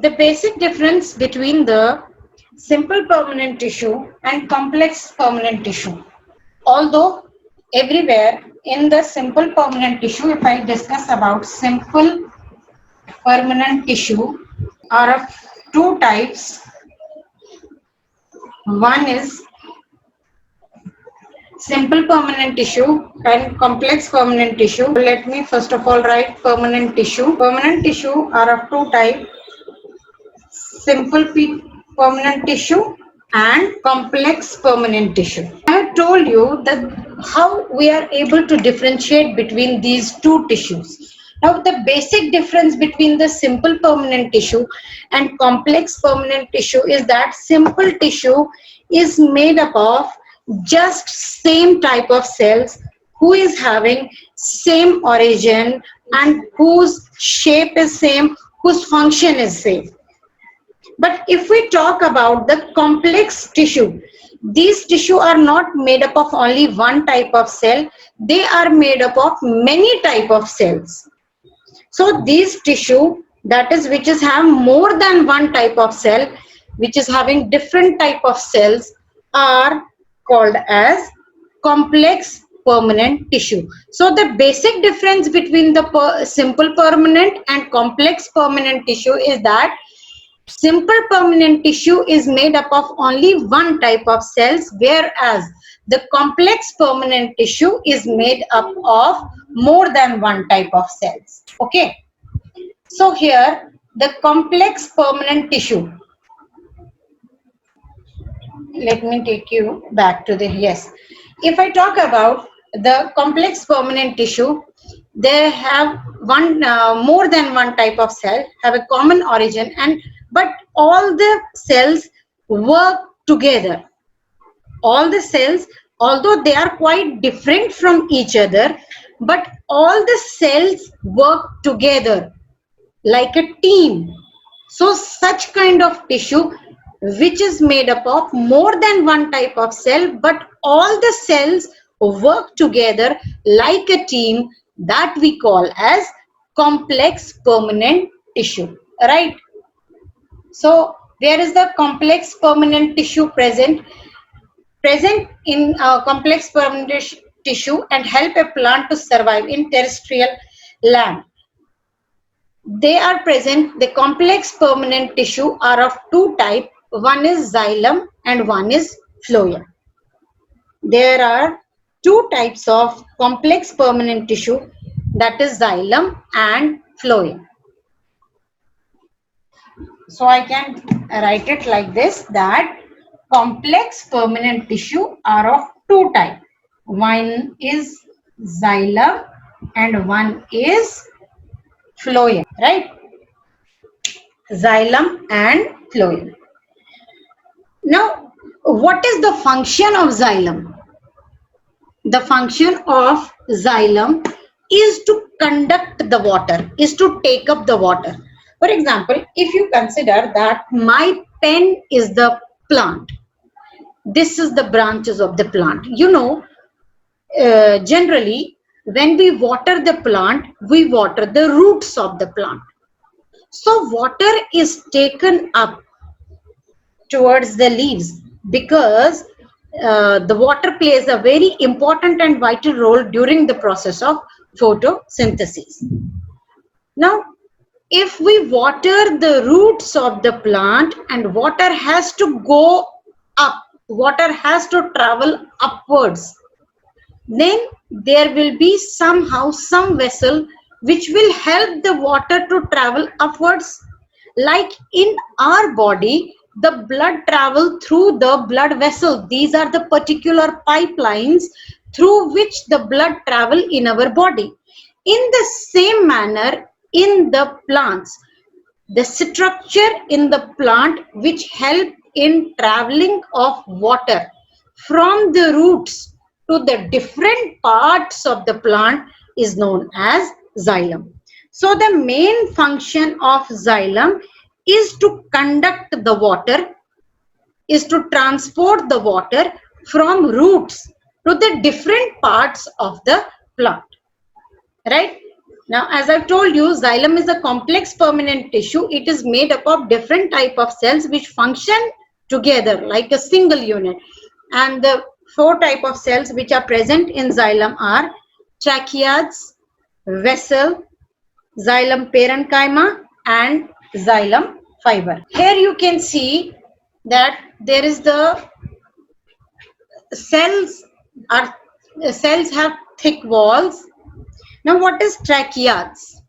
The basic difference between the simple permanent tissue and complex permanent tissue. Although everywhere in the simple permanent tissue, if I discuss about simple permanent tissue are of two types. One is simple permanent tissue and complex permanent tissue. Let me first of all write permanent tissue. Permanent tissue are of two types: simple permanent tissue and complex permanent tissue. I have told you that how we are able to differentiate between these two tissues. Now, the basic difference between the simple permanent tissue and complex permanent tissue is that simple tissue is made up of just same type of cells who is having same origin and whose shape is same, whose function is same. But if we talk about the complex tissue, these tissue are not made up of only one type of cell, they are made up of many type of cells. So these tissue, that is which is have more than one type of cell, which is having different type of cells, are called as complex permanent tissue. So the basic difference between the simple permanent and complex permanent tissue is that simple permanent tissue is made up of only one type of cells, whereas the complex permanent tissue is made up of more than one type of cells. Okay. So here the complex permanent tissue. Let me take you back to the, yes. If I talk about the complex permanent tissue, they have more than one type of cell, have a common origin, and but all the cells work together. All the cells, although they are quite different from each other, but all the cells work together like a team. So such kind of tissue which is made up of more than one type of cell, but all the cells work together like a team, that we call as complex permanent tissue, right? So there is the complex permanent tissue present in complex permanent tissue and help a plant to survive in terrestrial land. They are present, the complex permanent tissue are of two types. One is xylem and one is phloem. There are two types of complex permanent tissue, that is xylem and phloem. So I can write it like this, that complex permanent tissue are of two types. One is xylem and one is phloem, right? Xylem and phloem. Now, what is the function of xylem? The function of xylem is to conduct the water, is to take up the water. For example, if you consider that my pen is the plant, this is the branches of the plant. You know, generally, when we water the plant, we water the roots of the plant. So water is taken up towards the leaves because the water plays a very important and vital role during the process of photosynthesis. Now, if we water the roots of the plant and water has to go up, water has to travel upwards, then there will be somehow some vessel which will help the water to travel upwards. Like in our body, the blood travel through the blood vessel. These are the particular pipelines through which the blood travel in our body. In the same manner, in the plants, the structure in the plant which help in traveling of water from the roots to the different parts of the plant is known as xylem. So the main function of xylem is to conduct the water, is to transport the water from roots to the different parts of the plant, right? Now, as I've told you, xylem is a complex permanent tissue. It is made up of different type of cells which function together like a single unit. And the 4 type of cells which are present in xylem are tracheids, vessel, xylem parenchyma, and xylem fiber. Here you can see that there is the cells have thick walls. Now, what is tracheids?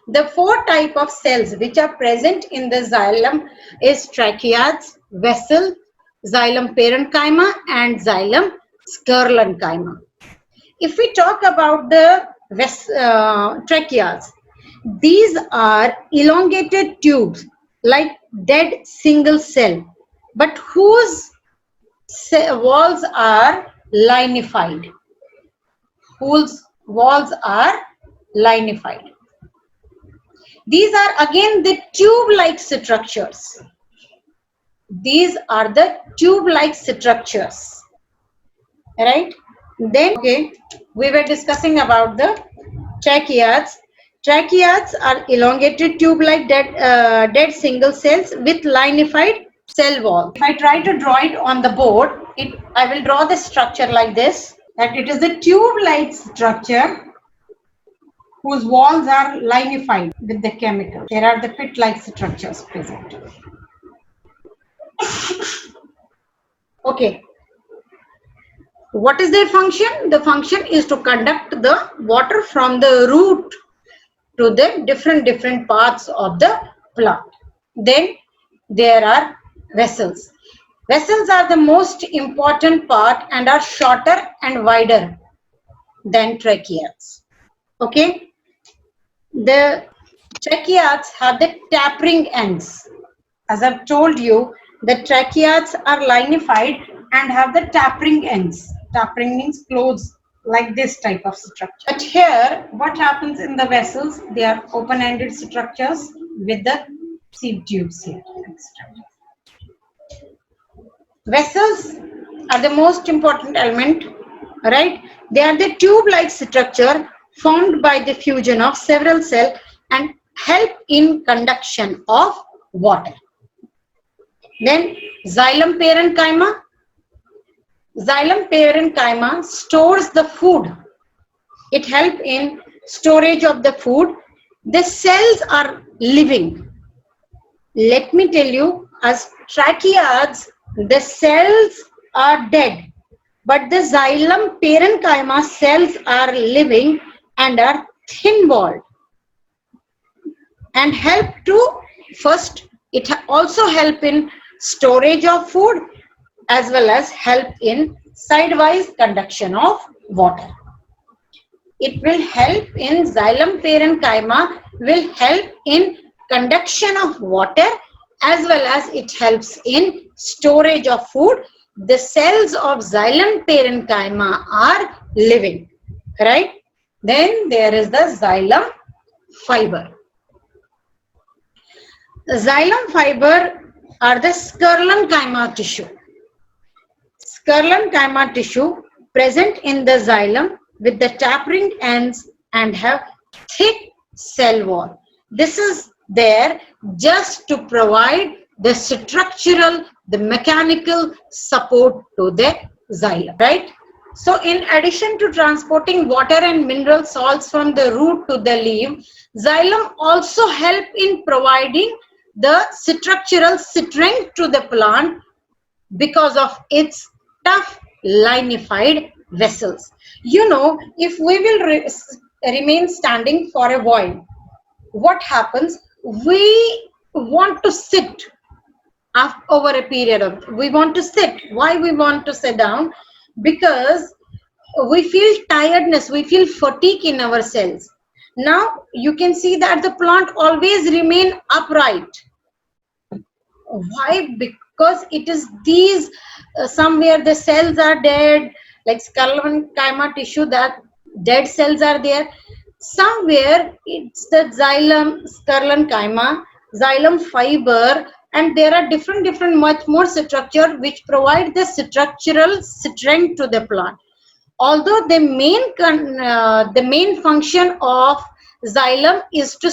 The 4 type of cells which are present in the xylem is tracheids, vessel, xylem parenchyma, and xylem sclerenchyma. If we talk about the tracheids, these are elongated tubes like dead single cell, but whose walls are linified. Whose walls are linified. These are again the tube-like structures. These are the tube-like structures. Right? Then, okay, we were discussing about the tracheids. Tracheids are elongated tube-like dead single cells with linified cell wall. If I try to draw it on the board, I will draw the structure like this, that it is a tube-like structure whose walls are linified with the chemical. There are the pit-like structures present. Okay. What is their function? The function is to conduct the water from the root to the different parts of the plant. Then there are vessels. Vessels are the most important part and are shorter and wider than tracheids. Okay. The tracheids have the tapering ends. As I've told you, the tracheids are linified and have the tapering ends. Tapering means closed like this type of structure. But here, what happens in the vessels? They are open-ended structures with the seed tubes here. Vessels are the most important element, right? They are the tube-like structure formed by the fusion of several cells and help in conduction of water. Then xylem parenchyma. Xylem parenchyma stores the food. It helps in storage of the food. The cells are living. Let me tell you, as tracheids, the cells are dead, but the xylem parenchyma cells are living and are thin-walled and help to, first, it also help in storage of food as well as help in sidewise conduction of water. It will help in xylem parenchyma, will help in conduction of water as well as it helps in storage of food. The cells of xylem parenchyma are living, right? Then there is the xylem fiber. The xylem fiber are the sclerenchyma tissue. Sclerenchyma tissue present in the xylem with the tapering ends and have thick cell wall. This is there just to provide the structural, the mechanical support to the xylem, right? So in addition to transporting water and mineral salts from the root to the leaf, xylem also help in providing the structural strength to the plant because of its tough linified vessels. You know, if we will remain standing for a while, what happens? We want to sit over a period of, we want to sit. Why we want to sit down? Because we feel tiredness, we feel fatigue in our cells. Now you can see that the plant always remain upright. Why? Because it is these somewhere the cells are dead, like sclerenchyma tissue, that dead cells are there. Somewhere it's the xylem sclerenchyma, xylem fiber, and there are different much more structure which provide the structural strength to the plant. Although the main function of xylem is to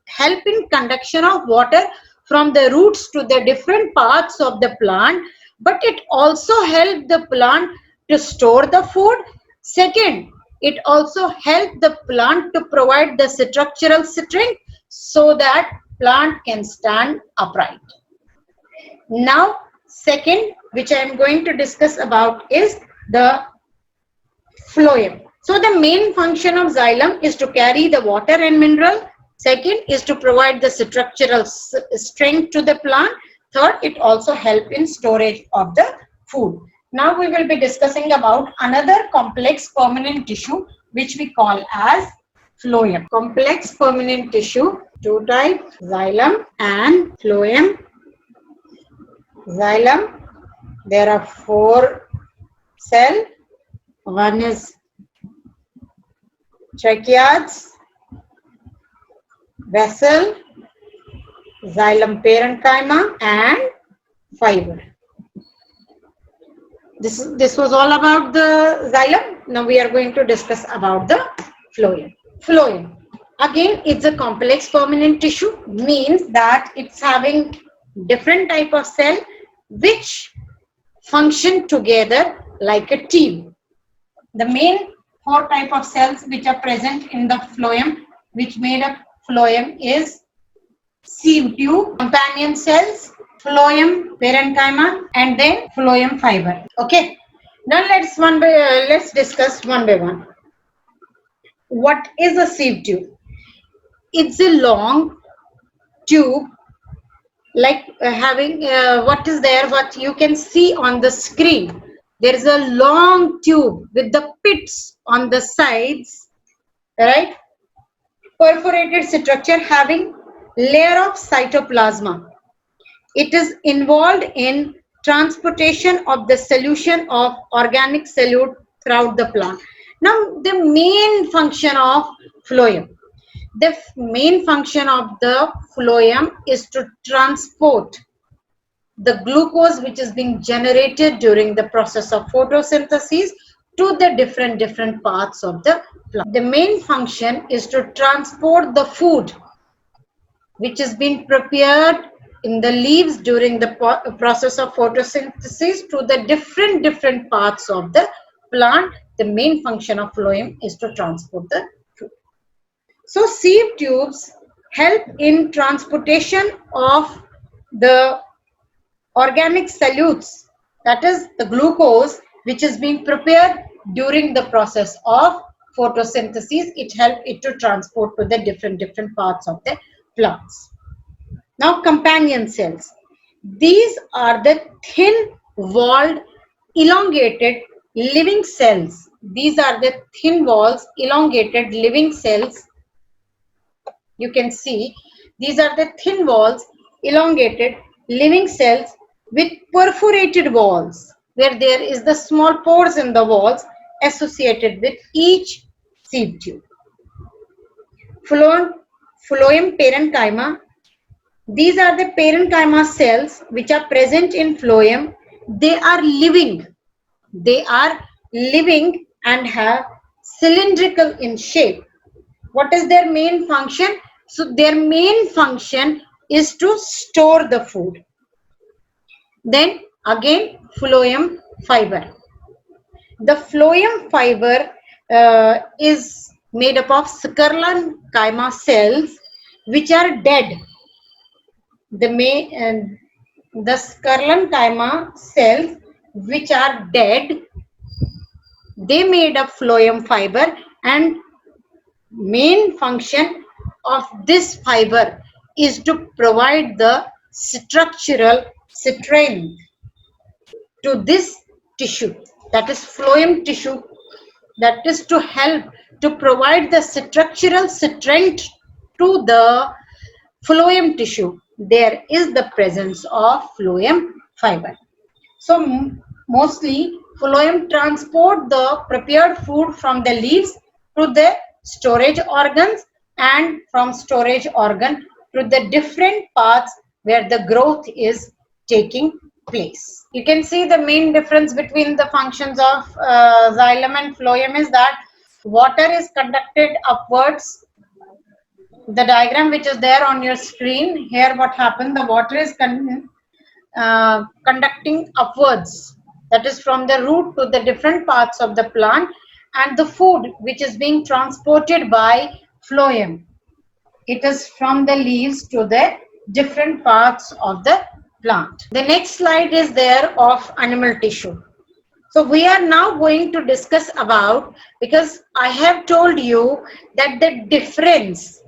help in conduction of water from the roots to the different parts of the plant, but it also helps the plant to store the food. Second, it also helps the plant to provide the structural strength so that plant can stand upright. Now, second, which I am going to discuss about is the phloem. So the main function of xylem is to carry the water and mineral. Second is to provide the structural strength to the plant. Third, it also helps in storage of the food. Now we will be discussing about another complex permanent tissue which we call as phloem. Complex permanent tissue, two types, xylem and phloem. Xylem, there are 4 cells. One is tracheids, vessel, xylem parenchyma and fiber. This was all about the xylem. Now we are going to discuss about the phloem. Phloem, again, it's a complex permanent tissue, means that it's having different type of cell which function together like a team. The main 4 type of cells which are present in the phloem, which made up phloem, is sieve tube, companion cells, phloem parenchyma, and then phloem fiber. Okay. Now let's discuss one by one. What is a sieve tube? It's a long tube like having what is there, what you can see on the screen. There is a long tube with the pits on the sides, right? Perforated structure having layer of cytoplasma. It is involved in transportation of the solution of organic solute throughout the plant. Now, the main function of phloem. The main function of the phloem is to transport the glucose which is being generated during the process of photosynthesis to the different parts of the plant. The main function is to transport the food which is being prepared in the leaves during the process of photosynthesis to the different parts of the plant. The main function of phloem is to transport the food. So sieve tubes help in transportation of the organic solutes, that is the glucose which is being prepared during the process of photosynthesis. It helps it to transport to the different parts of the plants. Now, companion cells. These are the thin walled elongated living cells. These are the thin walls elongated living cells. You can see these are the thin walls elongated living cells with perforated walls, where there is the small pores in the walls associated with each sieve tube. Phloem parenchyma. These are the parenchyma cells which are present in phloem. They are living. They are living and have cylindrical in shape. What is their main function? So their main function is to store the food. Then again, phloem fiber. The phloem fiber is made up of sclerenchyma cells which are dead. The sclerenchyma cells which are dead, they made up phloem fiber, and main function of this fiber is to provide the structural strength to this tissue, that is phloem tissue, that is to help to provide the structural strength to the phloem tissue. There is the presence of phloem fiber. So mostly phloem transport the prepared food from the leaves to the storage organs, and from storage organ to the different parts where the growth is taking place. You can see the main difference between the functions of xylem and phloem is that water is conducted upwards the diagram which is there on your screen, here what happened, the water is conducting upwards, that is from the root to the different parts of the plant, and the food which is being transported by phloem, it is from the leaves to the different parts of the plant. The next slide is there of animal tissue. So we are now going to discuss about, because I have told you that the difference,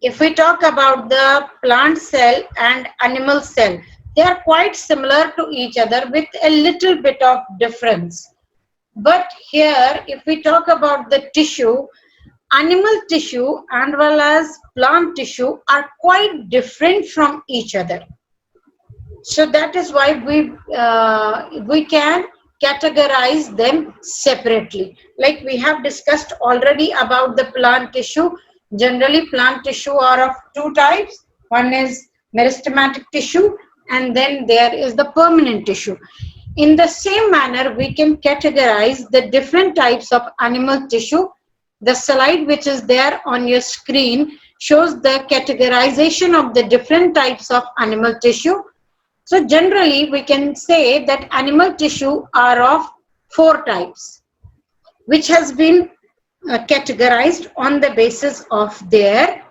if we talk about the plant cell and animal cell, they are quite similar to each other with a little bit of difference. But here, if we talk about the tissue, animal tissue and well as plant tissue are quite different from each other. So that is why we can categorize them separately. Like we have discussed already about the plant tissue. Generally, plant tissue are of two types. One is meristematic tissue, and then there is the permanent tissue. In the same manner, we can categorize the different types of animal tissue. The slide which is there on your screen shows the categorization of the different types of animal tissue. So generally, we can say that animal tissue are of four types, which has been categorized on the basis of their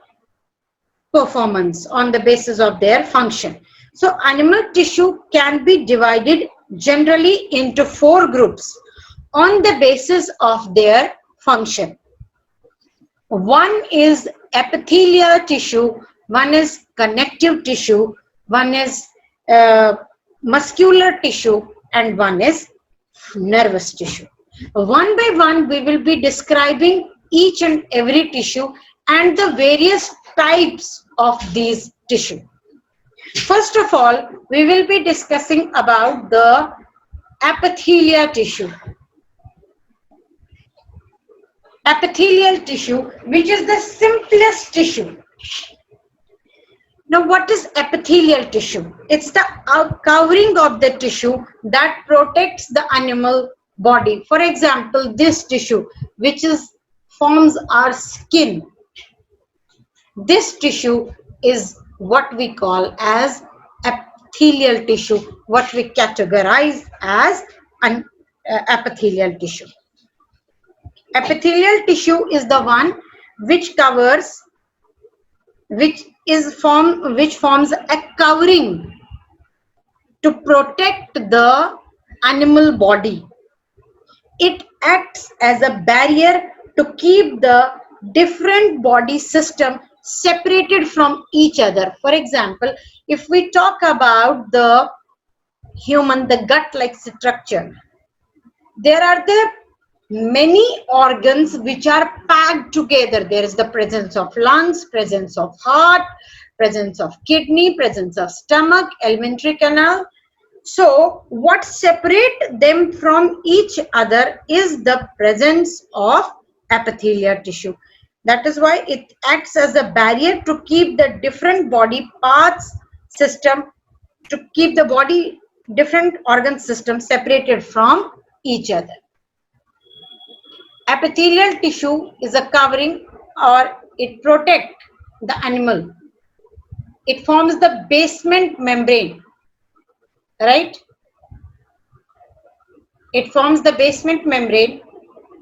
performance, on the basis of their function. So animal tissue can be divided generally into four groups on the basis of their function. One is epithelial tissue, one is connective tissue, one is muscular tissue, and one is nervous tissue. One by one, we will be describing each and every tissue and the various types of these tissue. First of all, we will be discussing about the epithelial tissue. Epithelial tissue, which is the simplest tissue. Now, what is epithelial tissue? It's the covering of the tissue that protects the animal body. For example, this tissue, which forms our skin. This tissue is what we call as epithelial tissue, what we categorize as an epithelial tissue. Epithelial tissue is the one which covers, which forms a covering to protect the animal body. It acts as a barrier to keep the different body system separated from each other. For example, if we talk about the human, the gut-like structure, there are the many organs which are packed together. There is the presence of lungs, presence of heart, presence of kidney, presence of stomach, alimentary canal. So what separates them from each other is the presence of epithelial tissue. That is why it acts as a barrier to keep the different body parts system, to keep the body different organ systems separated from each other. Epithelial tissue is a covering, or it protects the animal. It forms the basement membrane, right? It forms the basement membrane.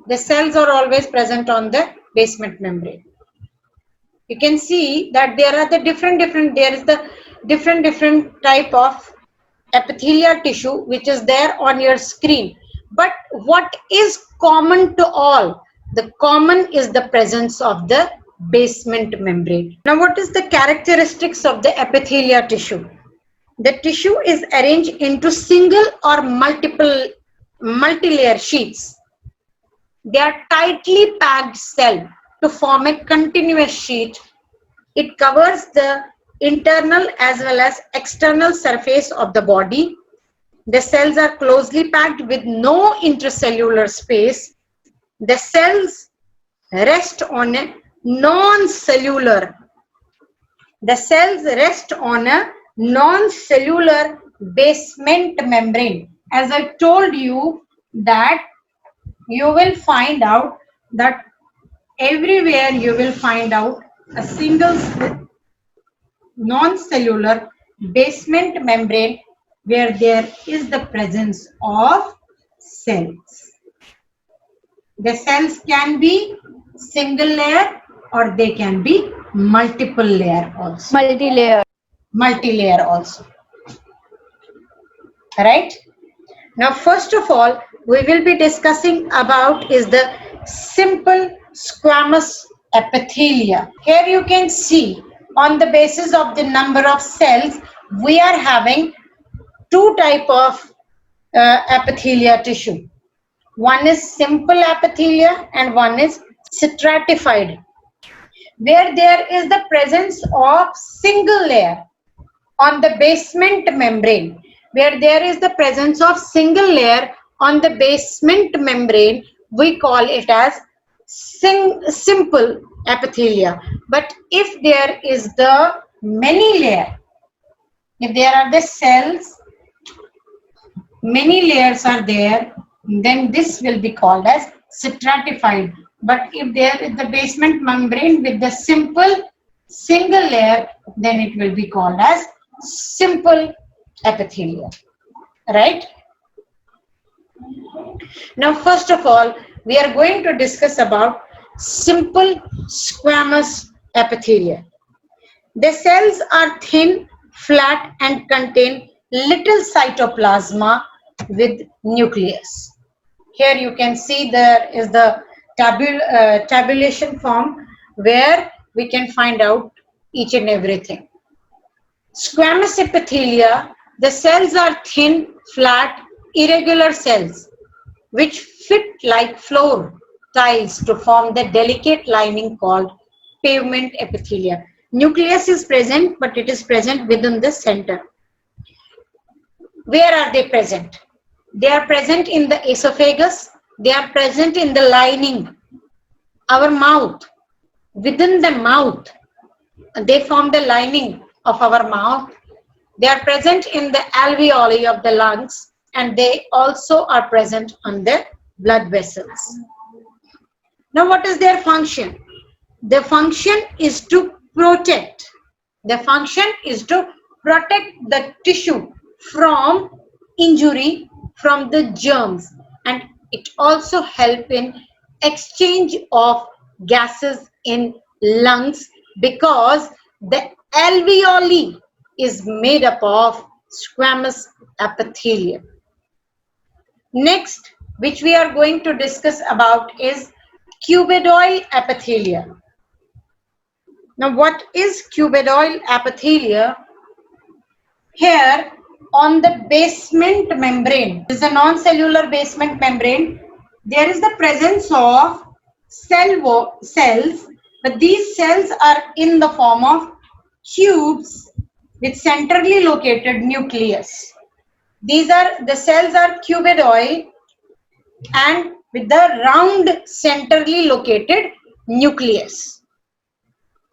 The cells are always present on the basement membrane. You can see that there are the different type of epithelial tissue which is there on your screen. But what is common to all? The common is the presence of the basement membrane. Now, what is the characteristics of the epithelial tissue? The tissue is arranged into single or multi-layer sheets. They are tightly packed cell to form a continuous sheet. It covers the internal as well as external surface of the body. The cells are closely packed with no intercellular space. The cells rest on a non-cellular basement membrane. As I told you that you will find out that everywhere you will find out a single non-cellular basement membrane where there is the presence of cells. The cells can be single layer or they can be multiple layer also. Multi-layer also. Right? Now, first of all, we will be discussing about is the simple squamous epithelia. Here you can see on the basis of the number of cells, we are having two type of epithelia tissue. One is simple epithelia and one is stratified, where there is the presence of single layer on the basement membrane. Where there is the presence of single layer on the basement membrane, we call it as simple epithelia. But if there is the many layer, if there are the cells, many layers are there, then this will be called as stratified. But if there is the basement membrane with the simple single layer, then it will be called as simple epithelia. Right? Now, first of all, we are going to discuss about simple squamous epithelia. The cells are thin, flat and contain little cytoplasma with nucleus. Here you can see there is the tabulation form where we can find out each and everything. Squamous epithelia, the cells are thin, flat, irregular cells which fit like floor tiles to form the delicate lining called pavement epithelia. Nucleus is present, but it is present within the center. Where are they present? They are present in the esophagus. They are present in the lining, our mouth. Within the mouth, they form the lining of our mouth. They are present in the alveoli of the lungs, and they also are present on the blood vessels. Now, what is their function? The function is to protect. The function is to protect the tissue from injury from the germs, and it also help in exchange of gases in lungs because the alveoli is made up of squamous epithelium. Next, which we are going to discuss about is cuboidal epithelia. Now, what is cuboidal epithelia? Here on the basement membrane, this is a non-cellular basement membrane. There is the presence of cells, but these cells are in the form of cubes with centrally located nucleus. These are the cells are cuboidal and with the round centrally located nucleus.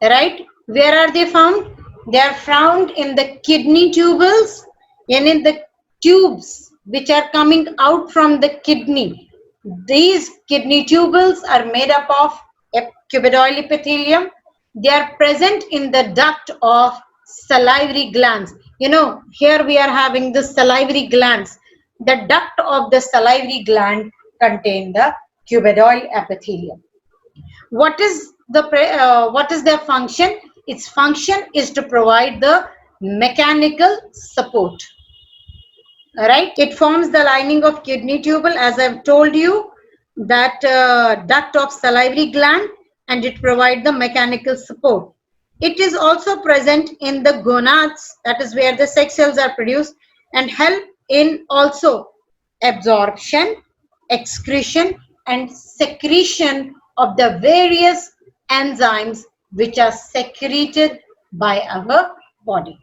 Right? Where are they found? They are found in the kidney tubules and in the tubes which are coming out from the kidney. These kidney tubules are made up of cuboidal epithelium. They are present in the duct of salivary glands. You know, here we are having the salivary glands. The duct of the salivary gland contain the cuboidal epithelium. What is their function? Its function is to provide the mechanical support. Right? It forms the lining of kidney tubule, as I've told you, that duct of salivary gland, and it provides the mechanical support. It is also present in the gonads, that is where the sex cells are produced, and help in also absorption, excretion, and secretion of the various enzymes which are secreted by our body.